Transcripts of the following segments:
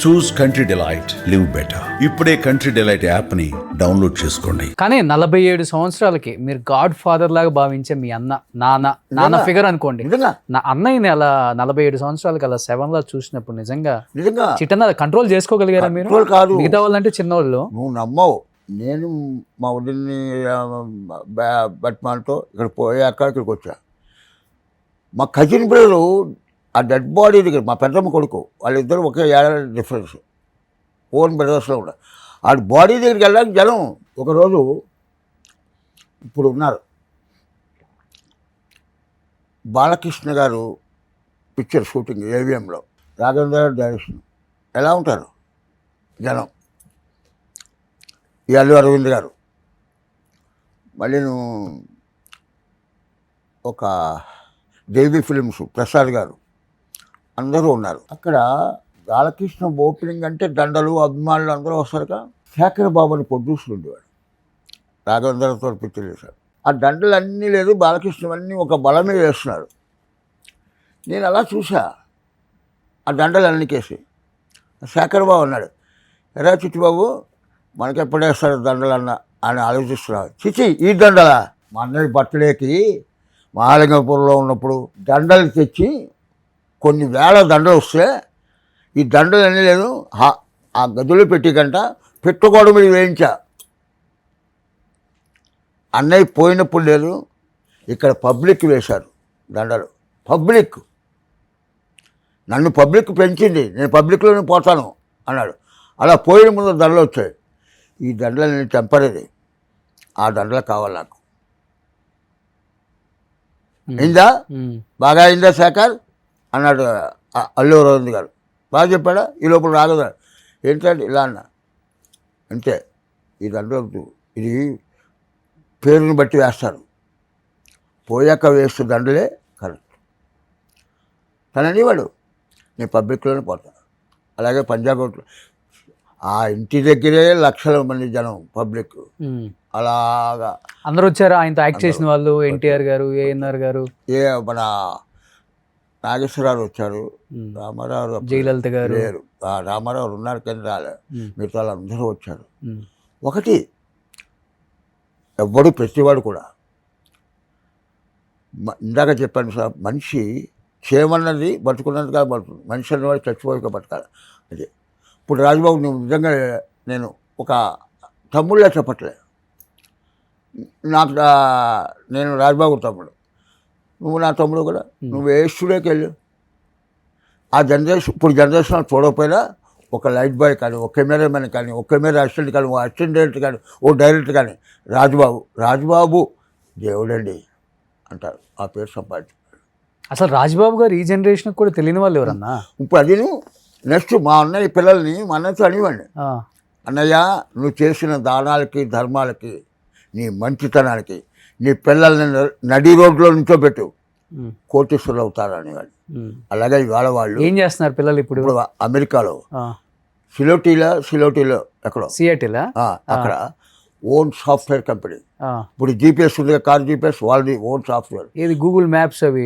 చూస్ country delight, live better. ఇప్పుడే country delight app ని download చేసుకోండి. కానీ 47 సంవత్సరాలకి మీరు గాడ్ ఫాదర్ లాగా భావించే మీ నాన్న ఫిగర్ అనుకోండి. నా అన్నయ్యని అలా 47 సంవత్సరాలకి అలా 7 లా చూసినప్పుడు నిజంగా చిట్టన్న కంట్రోల్ చేసుకోగలిగారా మీరు? కాదు, మిగతా వాళ్ళంటే చిన్నవాళ్ళు. నువ్వు నమ్మవు. నేను మా వదిలిని బట్మాన్తో ఇక్కడ పోయాక ఇక్కడికి వచ్చా. మా కజిన్ బ్రదరు ఆ డెడ్ బాడీ దగ్గర, మా పెద్దమ్మ కొడుకు, వాళ్ళిద్దరూ ఒకే ఏడాది డిఫరెన్స్, ఓన్ బ్రదర్స్లో కూడా. ఆ బాడీ దగ్గరికి వెళ్ళడానికి జనం. ఒకరోజు ఇప్పుడు ఉన్నారు బాలకృష్ణ గారు పిక్చర్ షూటింగ్ ఏవిఎంలో, రాఘవేంద్ర గారు డైరెక్షన్. ఎలా ఉంటారు జనం. ఈ అల్లు అరవింద్ గారు, మళ్ళీ ఒక దేవి ఫిలిమ్స్ ప్రసాద్ గారు, అందరూ ఉన్నారు అక్కడ. బాలకృష్ణ ఓపెనింగ్ అంటే దండలు, అభిమానులు అందరూ వస్తారుగా. శేఖర్ బాబుని ప్రొడ్యూసర్ ఉండేవాడు, రాఘవేంద్రతో పిక్చర్ చేశాడు. ఆ దండలు అన్నీ లేదు, బాలకృష్ణ అన్నీ ఒక బలమే వేస్తున్నారు. నేను అలా చూసా ఆ దండలు అన్నికేసి. శేఖర్ బాబు అన్నాడు, ఎరా చిట్టిబాబు మనకి ఎప్పుడు వేస్తారు దండలు అని ఆలోచిస్తున్నాడు. చిచి ఈ దండలా? మా అన్నయ్య బర్త్డేకి మహాలింగపురంలో ఉన్నప్పుడు దండలు తెచ్చి కొన్ని వేల దండలు వస్తే ఈ దండలు అన్నీ లేదు, ఆ గదిలో పెట్టికంట పెట్టుకోవడం మీద వేయించా. అన్నయ్య పోయినప్పుడు లేదు, ఇక్కడ పబ్లిక్ వేశారు దండలు. పబ్లిక్ నన్ను పబ్లిక్ పెంచింది, నేను పబ్లిక్లోనే పోతాను అన్నాడు. అలా పోయిన ముందు దండలు వచ్చాయి. ఈ దండలు నేను టెంపరీ, ఆ దండలు కావాలి నాకు. అయిందా? బాగా అయిందా శేఖర్ అన్నాడు అల్లు అరవింద్ గారు. బాగా చెప్పాడా? ఈ లోపల రాగదా ఏంటంటే ఇలా అన్న. అంతే, ఈ దండలు ఇది పేరుని బట్టి వేస్తారు, పోయాక వేస్తే దండలే కరెక్ట్. తను అనేవాడు నేను పబ్లిక్లోనే పోతాను. అలాగే పంజాబ్ ఆ ఇంటి దగ్గరే లక్షల మంది జనం పబ్లిక్. అలాగా అందరూ వచ్చారు ఆయనతో యాక్ట్ చేసిన వాళ్ళు. ఎన్టీఆర్ గారు, ఏఎన్ఆర్ గారు, మన నాగేశ్వరరావు వచ్చారు, రామారావు, జయలలిత గారు లేరు. రామారావు ఉన్నారు కానీ రాలేదు, మిగతా అందరూ వచ్చారు. ఒకటి ఎవ్వడు ప్రతివాడు కూడా ఇందాక చెప్పాను సార్, మనిషి చేయమన్నది బతుకున్నందుగా బతుకు, మనిషి అన్నవాడు చచ్చిపోయాక బతకాలి. అదే ఇప్పుడు రాజబాబు నువ్వు నిజంగా నేను ఒక తమ్ముళ్ళ చెప్పట్లే, నాకు నేను రాజబాబు తమ్ముడు, నువ్వు నా తమ్ముడు కూడా. నువ్వు ఏ స్టూడియోకి వెళ్ళు, ఆ జనరేషన్ ఇప్పుడు జనరేషన్ చూడకపోయినా ఒక లైట్ బాయ్ కానీ, ఒక కెమెరామెన్ కానీ, ఒక కెమెరా అసిస్టెంట్ కానీ, ఓ అసిస్టెంట్ డైరెక్టర్ కానీ, ఓ డైరెక్టర్ కానీ రాజబాబు దేవుడండి అంటారు. ఆ పేరు సంపాదించారు. అసలు రాజబాబు గారు ఈ జనరేషన్కి కూడా తెలియని వాళ్ళు ఎవరన్నా? ఇప్పుడు అది నెక్స్ట్ మా అన్నయ్య పిల్లల్ని మా అన్నయ్యతో అనివ్వండి, అన్నయ్య నువ్వు చేసిన దానాలకి ధర్మాలకి, నీ మంచితనానికి నీ పిల్లల్ని నడి రోడ్లో నుంచోబెట్టు, కోటీశ్వరులు అవుతారు అనేవాడు. అలాగే ఇవాళ వాళ్ళు ఏం చేస్తున్నారు పిల్లలు? ఇప్పుడు అమెరికాలో సిలోటీలో ఎక్కడో సియాటిలా అక్కడ ఓన్ సాఫ్ట్వేర్ కంపెనీ. ఇప్పుడు జీపీఎస్ ఉంది, కారు జీపీఎస్ వాళ్ళది ఓన్ సాఫ్ట్వేర్. ఏది గూగుల్ మ్యాప్స్ అవి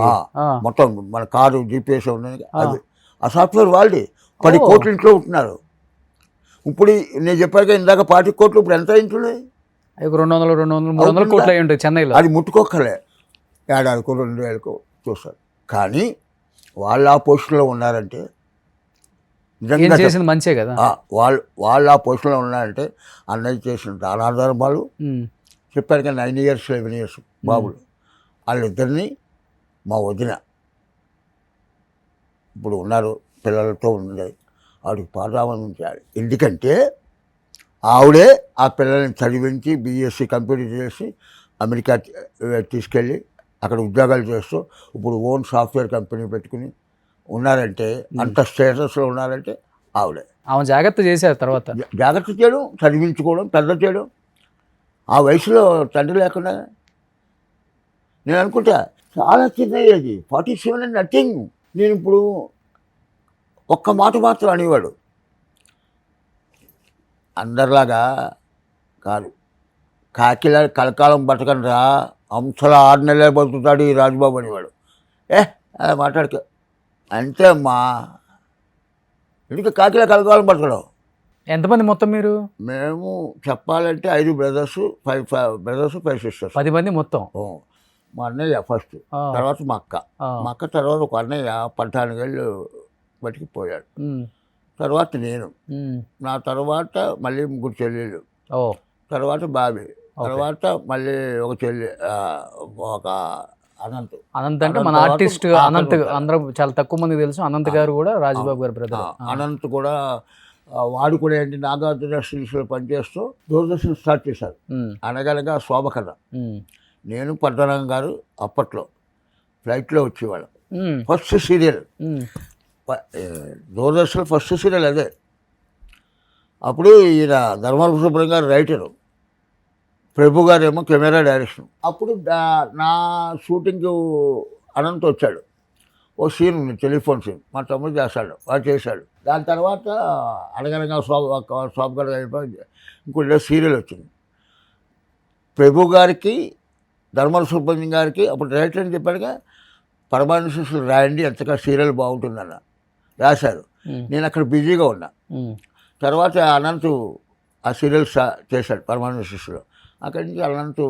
మొత్తం మన కారు జీపీఎస్ ఉన్నది అది, ఆ సాఫ్ట్వేర్ వాళ్ళది. 10 కోట్ల ఇంట్లో ఉంటున్నారు. ఇప్పుడు నేను చెప్పాక ఇందాక 40 కోట్లు, ఇప్పుడు ఎంత ఇంటున్నాయి? 200, 300 కోట్లు అయి ఉంటాయి చెన్నైలో. అది ముట్టుకోకలే, ఏడాదికో 2 ఏళ్ళకో చూస్తారు. కానీ వాళ్ళు ఆ పొజిషన్లో ఉన్నారంటే నిజంగా చేసింది మంచే కదా. వాళ్ళు ఆ పొజిషన్లో ఉన్నారంటే అన్నయ్య చేసిన దానాధర్మాలు చెప్పారు కదా. 9 years 11 years బాబులు, వాళ్ళిద్దరిని మా వదిన ఇప్పుడు ఉన్నారు, పిల్లలతో ఉన్నది. ఆవిడకి పాదావనం చేయాలి. ఎందుకంటే ఆవిడే ఆ పిల్లల్ని చదివించి బీఎస్సీ కంప్యూటర్ చేసి అమెరికా తీసుకెళ్ళి అక్కడ ఉద్యోగాలు చేస్తూ ఇప్పుడు ఓన్ సాఫ్ట్వేర్ కంపెనీ పెట్టుకుని ఉన్నారంటే, అంత స్టేటస్లో ఉన్నారంటే ఆవిడే. ఆమె జాగ్రత్త చేశారు. తర్వాత జాగ్రత్త చేయడం, చదివించుకోవడం, పెద్ద చేయడం. ఆ వయసులో తండ్రి లేకుండా నేను అనుకుంటా చాలా చిన్న ఏజ్, 47 అండ్ నథింగ్. నేను ఇప్పుడు ఒక్క మాట మాత్రం అనేవాడు, అందరిలాగా కాదు, కాకిలా కలకాలం బతకండ్రా, అంశాల 6 నెలలే బతుకుతాడు ఈ రాజబాబు. అనేవాడు. అలా మాట్లాడుకో అంతే అమ్మా, ఎందుకు కాకిలా కలకాలం బతకడం. ఎంతమంది మొత్తం మీరు? మేము చెప్పాలంటే 5 బ్రదర్స్ 5 సిస్టర్స్. 10 మంది మొత్తం. మా అన్నయ్య ఫస్ట్, తర్వాత మా అక్క. మా అక్క తర్వాత ఒక అన్నయ్య 14 ఏళ్ళు బతికి పోయాడు. తర్వాత నేను, నా తర్వాత మళ్ళీ 3 చెల్లెళ్ళు, తర్వాత బాబీ, తర్వాత మళ్ళీ ఒక చెల్లి, ఒక అనంత్. అనంత్ అంటే మన ఆర్టిస్ట్ అనంత్, అందరూ చాలా తక్కువ మంది తెలుసు. అనంత్ గారు కూడా రాజబాబు గారు బ్రదర్. అనంత్ కూడా వాడు కూడా ఏంటి నాగార్జున ఇండస్ట్రీస్లో పనిచేస్తూ దూరదర్శన్ స్టార్ట్ చేశారు. అనగనగా శోభ కథ. నేను పద్మనాభం గారు అప్పట్లో ఫ్లైట్లో వచ్చేవాళ్ళం. First serial Doordarshan first serial అదే. అప్పుడు ఈయన ధర్మాల సుబ్రహ్మణ్యం గారు రైటరు, ప్రభు గారు ఏమో కెమెరా డైరెక్షన్. అప్పుడు నా షూటింగ్ అనంత్ వచ్చాడు. ఓ సీన్ ఉంది, టెలిఫోన్ సీన్, మా తమ్ముడు చేస్తాడు, వాడు చేశాడు. దాని తర్వాత అనగనగా శోభ గారు అయిపోయి ఇంకోటి సీరియల్ వచ్చింది. ప్రభు గారికి ధర్మాల సుబ్రహ్మణ్యం గారికి అప్పుడు రైటర్ అని చెప్పాడుగా, పరమానంద శిష్యులు రాయండి ఎంతగా సీరియల్ బాగుంటుందన్న రాశారు. నేను అక్కడ బిజీగా ఉన్నా. తర్వాత అనంత్ ఆ సీరియల్ చేశాడు పరమానంద శిష్యులు. అక్కడి నుంచి అనంత్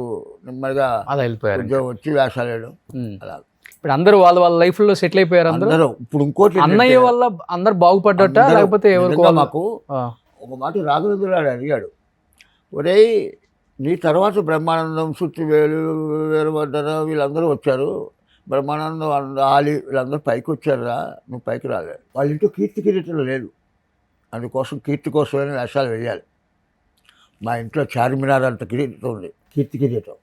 నెమ్మదిగా ఉద్యోగం వచ్చి వేషాలేడు. అలా ఇప్పుడు అందరూ వాళ్ళ వాళ్ళ లైఫ్ లో సెటిల్ అయిపోయారు అందరూ. ఇప్పుడు ఇంకోటి అన్నయ్య వల్ల అందరు బాగుపడ్డట, లేకపోతే ఎవరికో మాకు ఒక మాట రాఘవేంద్రరాడు అడిగాడు, ఒరేయ్ నీ తర్వాత బ్రహ్మానందం, సుత్తివేలు, వీరభద్ర వీళ్ళందరూ వచ్చారు, బ్రహ్మానందం, ఆలి వీళ్ళందరూ పైకి వచ్చారా, నువ్వు పైకి రాలేదు. వాళ్ళ ఇంట్లో కీర్తి కిరీటం లేదు, అందుకోసం కీర్తి కోసమైన వేషాలు వేయాలి. మా ఇంట్లో చార్మినార్ అంత కిరీటం ఉంది, కీర్తి కిరీటం.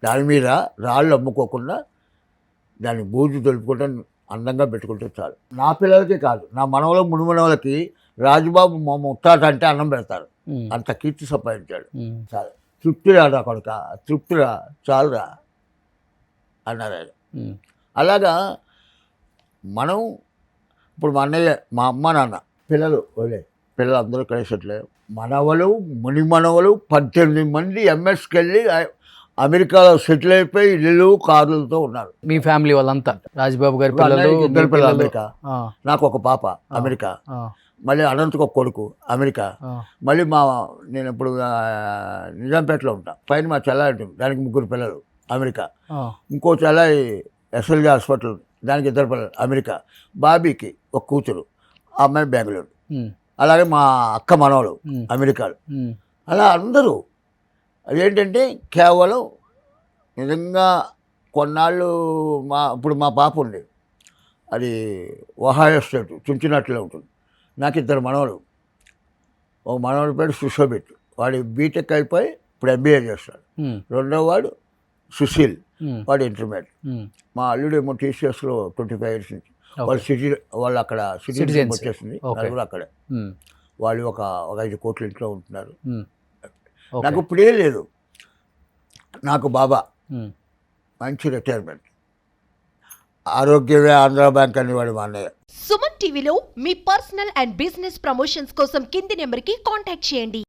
దాని మీద రాళ్ళు అమ్ముకోకుండా దాన్ని బూజు తొలుపుకుంటే అందంగా పెట్టుకుంటే చాలు. నా పిల్లలకే కాదు, నా మనవల మునిమనవలకి రాజుబాబు మా ముత్తాత అంటే అన్నం పెడతారు. అంత కీర్తి సంపాదించాడు. చాలు, తృప్తిరా నా కొడుక, తృప్తిరా, చాలురా అన్నారు ఆయన. అలాగా మనం ఇప్పుడు మా అన్నయ్య, మా అమ్మ నాన్న, పిల్లలు పిల్లలు అందరూ కలిసట్లేదు. మనవలు మునిమనవలు 18 మంది ఎంఎస్కి వెళ్ళి అమెరికాలో సెటిల్ అయిపోయి ఇల్లు కార్లతో ఉన్నారు. మీ ఫ్యామిలీ వాళ్ళంతా? రాజబాబు గారి పిల్లలు, ఇద్దరు పిల్లలు అమెరికా, నాకు ఒక పాప అమెరికా, మళ్ళీ అనంతకు ఒక కొడుకు అమెరికా, మళ్ళీ నేను ఇప్పుడు నిజాంపేటలో ఉంటా, పైన మా చెల్లాయి ఉంటుంది, దానికి 3 పిల్లలు అమెరికా, ఇంకో చెల్లాయి ఎస్ఎల్జీ హాస్పిటల్, దానికి 2 పిల్లలు అమెరికా, బాబీకి ఒక కూతురు, ఆ అమ్మాయి బెంగళూరు, అలాగే మా అక్క మనవలు అమెరికాలో. అలా అందరూ అదేంటంటే కేవలం నిజంగా కొన్నాళ్ళు ఇప్పుడు మా పాప ఉంది, అది ఒహాయో స్టేట్ చుంచినట్లే ఉంటుంది. నాకు 2 మనవలు, ఒక మనవడి పేరు సుశోభిత్, వాడు బీటెక్ అయిపోయి ఇప్పుడు ఎంబీఏ చేస్తాడు. రెండో వాడు సుశీల్, వాడు ఇంటర్మీడియట్. మా అల్లుడు ఏమో టీసీఎస్లో 25 years నుంచి, వాళ్ళు అక్కడ సిటిజన్ వచ్చేసింది, నలుగురు అక్కడే. వాళ్ళు ఒక 5 కోట్ల ఇంట్లో ఉంటున్నారు. నాకు ఇప్పుడే లేదు, నాకు బాబా మంచి రిటైర్మెంట్, ఆరోగ్యమే ఆంధ్ర బ్యాంక్ అనేవాడు మా అన్నయ్య. సుమన్ టీవీలో మీ పర్సనల్ అండ్ బిజినెస్ ప్రమోషన్స్ కోసం కింది నెంబర్కి కాంటాక్ట్ చేయండి.